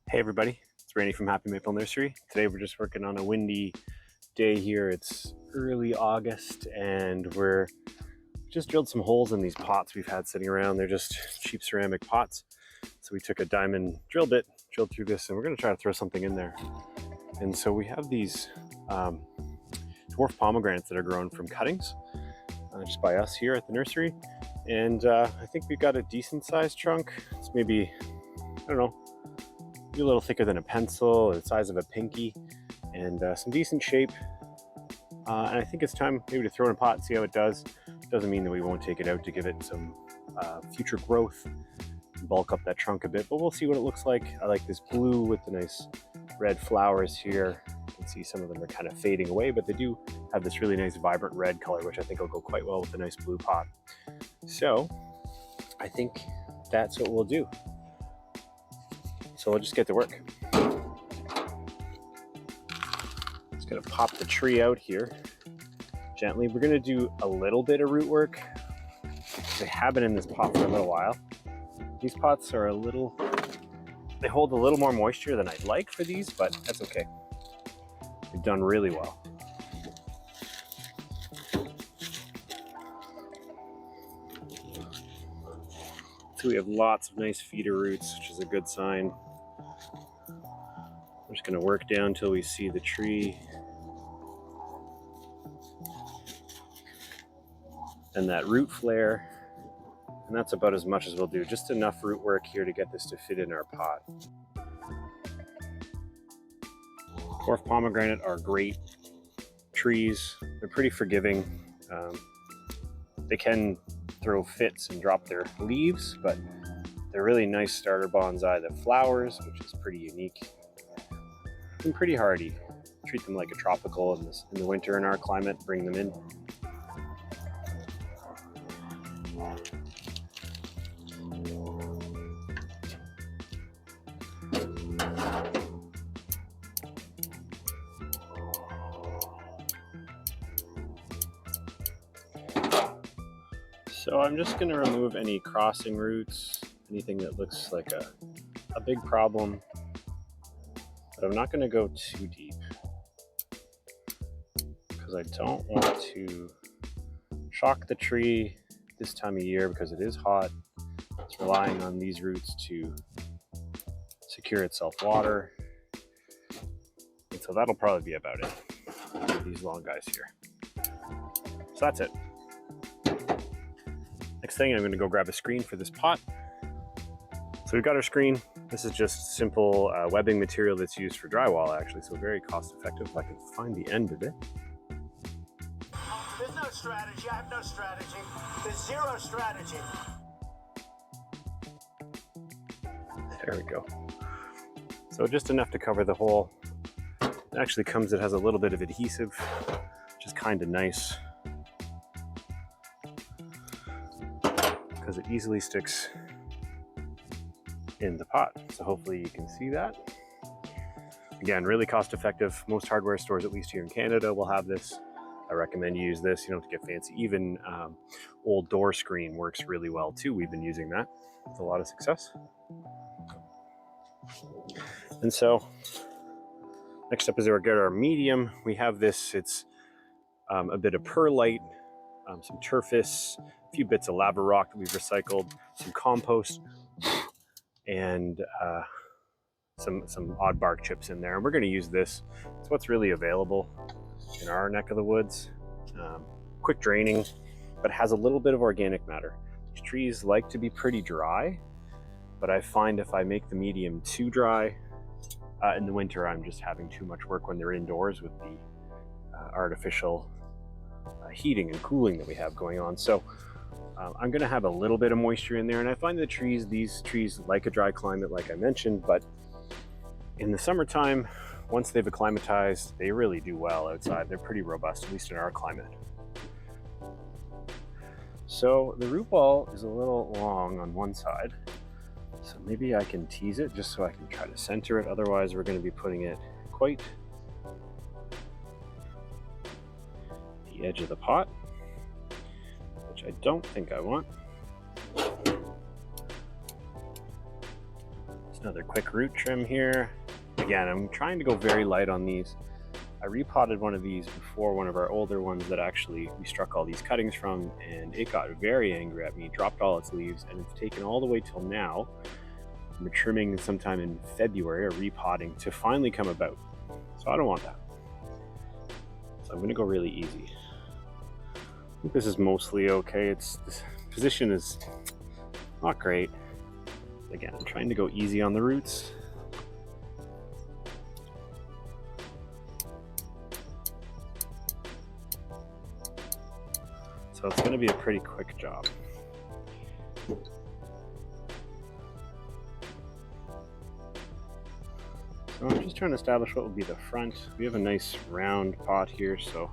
Hey everybody, it's Randy from Happy Maple Nursery. Today we're just working on a windy day here. It's early August and we're just drilled some holes in these pots we've had sitting around. They're just cheap ceramic pots. So we took a diamond drill bit, drilled through this, and we're gonna try to throw something in there. And so we have these dwarf pomegranates that are grown from cuttings just by us here at the nursery. And I think we've got a decent sized trunk. It's maybe, I don't know, a little thicker than a pencil, or the size of a pinky, and some decent shape. And I think it's time maybe to throw in a pot and see how it does. Doesn't mean that we won't take it out to give it some future growth, bulk up that trunk a bit, but we'll see what it looks like. I like this blue with the nice red flowers here. You can see some of them are kind of fading away, but they do have this really nice vibrant red color, which I think will go quite well with the nice blue pot. So I think that's what we'll do. So we'll just get to work. Just gonna pop the tree out here gently. We're gonna do a little bit of root work. They have been in this pot for a little while. These pots are they hold a little more moisture than I'd like for these, but that's okay. They've done really well. So we have lots of nice feeder roots, which is a good sign. We're just going to work down until we see the tree and that root flare. And that's about as much as we'll do. Just enough root work here to get this to fit in our pot. Dwarf pomegranate are great trees. They're pretty forgiving. They can throw fits and drop their leaves, but they're really nice starter bonsai that flowers, which is pretty unique. And pretty hardy. Treat them like a tropical in the winter in our climate, bring them in. So I'm just going to remove any crossing roots, anything that looks like a big problem. But I'm not going to go too deep because I don't want to shock the tree this time of year because it is hot. It's relying on these roots to secure itself water. And so that'll probably be about it for these long guys here. So that's it. Next thing, I'm going to go grab a screen for this pot. So we've got our screen. This is just simple webbing material that's used for drywall, actually, so very cost effective. If I can find the end of it. There's no strategy. I have no strategy. There's zero strategy. There we go. So just enough to cover the hole. It actually it has a little bit of adhesive, which is kind of nice because it easily sticks in the pot. So hopefully you can see that. Again, really cost effective. Most hardware stores, at least here in Canada, will have this. I recommend you use this. You don't have to get fancy. Even old door screen works really well too. We've been using that with a lot of success. And so next up is we're get our medium. We have this, it's a bit of perlite, some turfus, a few bits of lava rock that we've recycled, some compost, and some odd bark chips in there. And we're going to use this. It's what's really available in our neck of the woods. Quick draining, but has a little bit of organic matter. These trees like to be pretty dry, but I find if I make the medium too dry in the winter, I'm just having too much work when they're indoors with the artificial heating and cooling that we have going on. So I'm going to have a little bit of moisture in there, and I find these trees like a dry climate, like I mentioned, but in the summertime, once they've acclimatized, they really do well outside. They're pretty robust, at least in our climate. So the root ball is a little long on one side, so maybe I can tease it just so I can try to center it. Otherwise, we're going to be putting it quite the edge of the pot, which I don't think I want. Just another quick root trim here. Again, I'm trying to go very light on these. I repotted one of these before, one of our older ones that actually we struck all these cuttings from, and it got very angry at me, dropped all its leaves, and it's taken all the way till now. I'm trimming sometime in February or repotting to finally come about. So I don't want that. So I'm going to go really easy. I think this is mostly okay. This position is not great. Again, I'm trying to go easy on the roots. So it's going to be a pretty quick job. So I'm just trying to establish what will be the front. We have a nice round pot here, so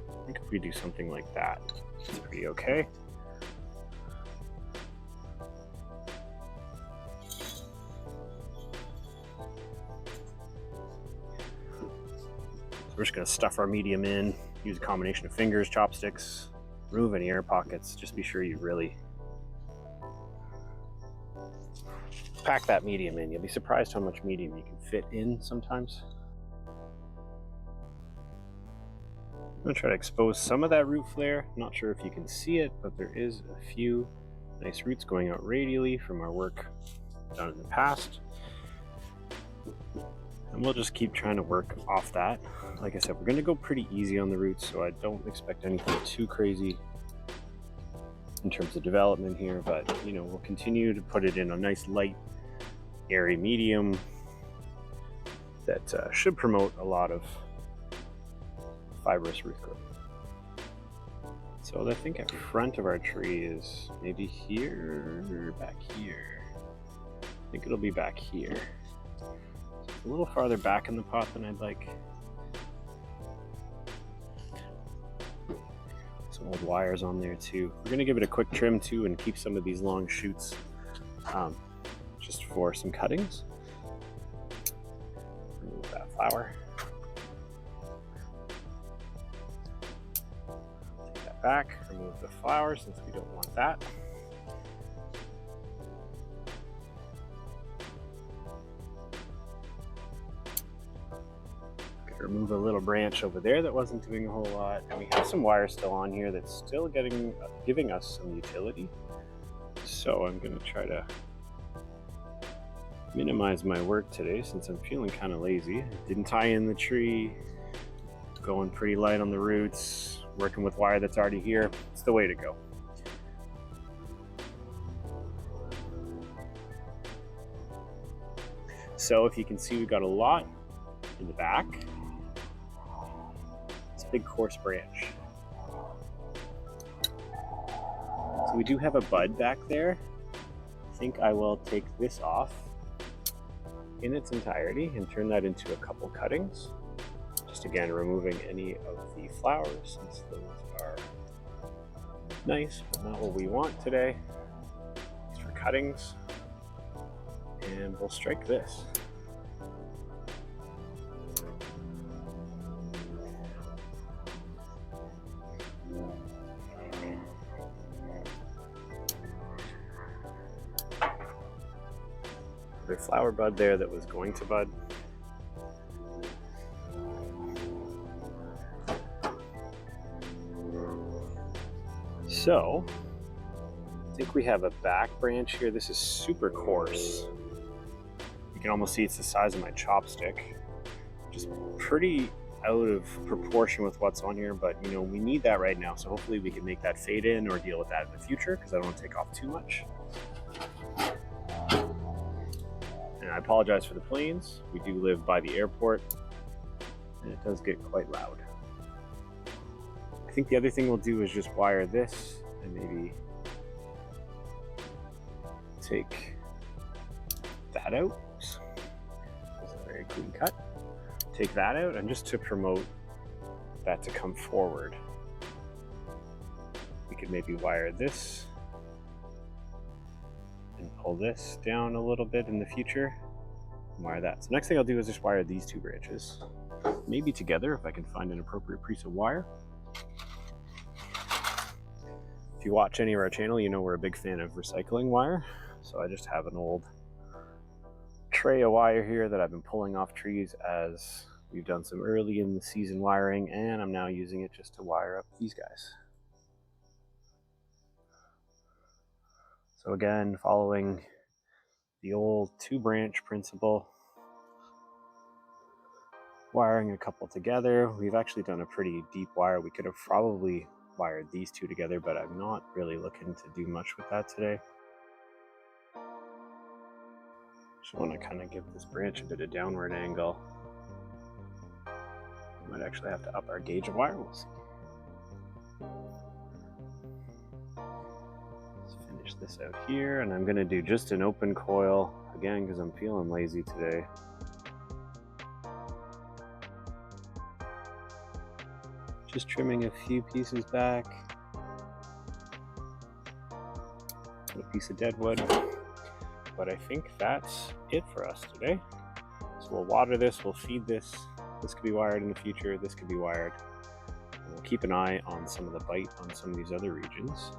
I think if we do something like that, it's pretty okay. So we're just going to stuff our medium in, use a combination of fingers, chopsticks, remove any air pockets. Just be sure you really pack that medium in. You'll be surprised how much medium you can fit in sometimes. I'm going to try to expose some of that root flare. Not sure if you can see it, but there is a few nice roots going out radially from our work done in the past. And we'll just keep trying to work off that. Like I said, we're going to go pretty easy on the roots, so I don't expect anything too crazy in terms of development here, but you know, we'll continue to put it in a nice light, airy medium that should promote a lot of fibrous root growth. So I think at front of our tree is maybe here or back here. I think it'll be back here. So it's a little farther back in the pot than I'd like. Some old wires on there too. We're gonna give it a quick trim too and keep some of these long shoots just for some cuttings. Remove that flower. Take that back, remove the flower since we don't want that. Remove a little branch over there that wasn't doing a whole lot, and we have some wire still on here that's still giving us some utility. So I'm going to try to minimize my work today since I'm feeling kind of lazy. Didn't tie in the tree, going pretty light on the roots, working with wire that's already here. It's the way to go. So if you can see, we've got a lot in the back. Big coarse branch. So we do have a bud back there. I think I will take this off in its entirety and turn that into a couple cuttings. Just again removing any of the flowers since those are nice but not what we want today. It's for cuttings. And we'll strike this. The flower bud there that was going to bud. So I think we have a back branch here. This is super coarse. You can almost see it's the size of my chopstick. Just pretty out of proportion with what's on here, but you know, we need that right now. So hopefully we can make that fade in or deal with that in the future because I don't want to take off too much. I apologize for the planes. We do live by the airport and it does get quite loud. I think the other thing we'll do is just wire this and maybe take that out. This is a very clean cut. Take that out, and just to promote that to come forward, we could maybe wire this and pull this down a little bit in the future and wire that. So next thing I'll do is just wire these two branches, maybe together if I can find an appropriate piece of wire. If you watch any of our channel, you know we're a big fan of recycling wire. So I just have an old tray of wire here that I've been pulling off trees as we've done some early in the season wiring, and I'm now using it just to wire up these guys. So again, following the old 2-branch principle, wiring a couple together. We've actually done a pretty deep wire. We could have probably wired these two together, but I'm not really looking to do much with that today. Just want to kind of give this branch a bit of downward angle. Might actually have to up our gauge of wire, we'll see. Let's finish this out here, and I'm going to do just an open coil again because I'm feeling lazy today. Just trimming a few pieces back. A piece of dead wood. But I think that's it for us today. So we'll water this, we'll feed this. This could be wired in the future, this could be wired. And we'll keep an eye on some of the bite on some of these other regions.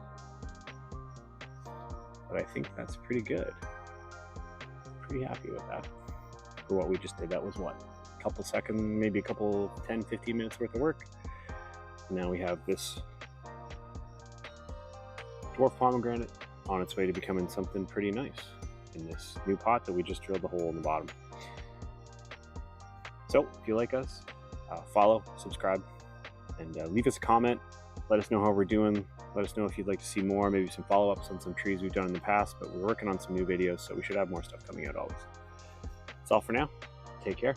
But I think that's pretty good. Pretty happy with that. For what we just did, that was what? A couple seconds, maybe a couple 10-15 minutes worth of work. And now we have this dwarf pomegranate on its way to becoming something pretty nice in this new pot that we just drilled the hole in the bottom. So if you like us, follow, subscribe, and leave us a comment. Let us know how we're doing. Let us know if you'd like to see more, maybe some follow-ups on some trees we've done in the past, but we're working on some new videos, so we should have more stuff coming out always. That's all for now. Take care.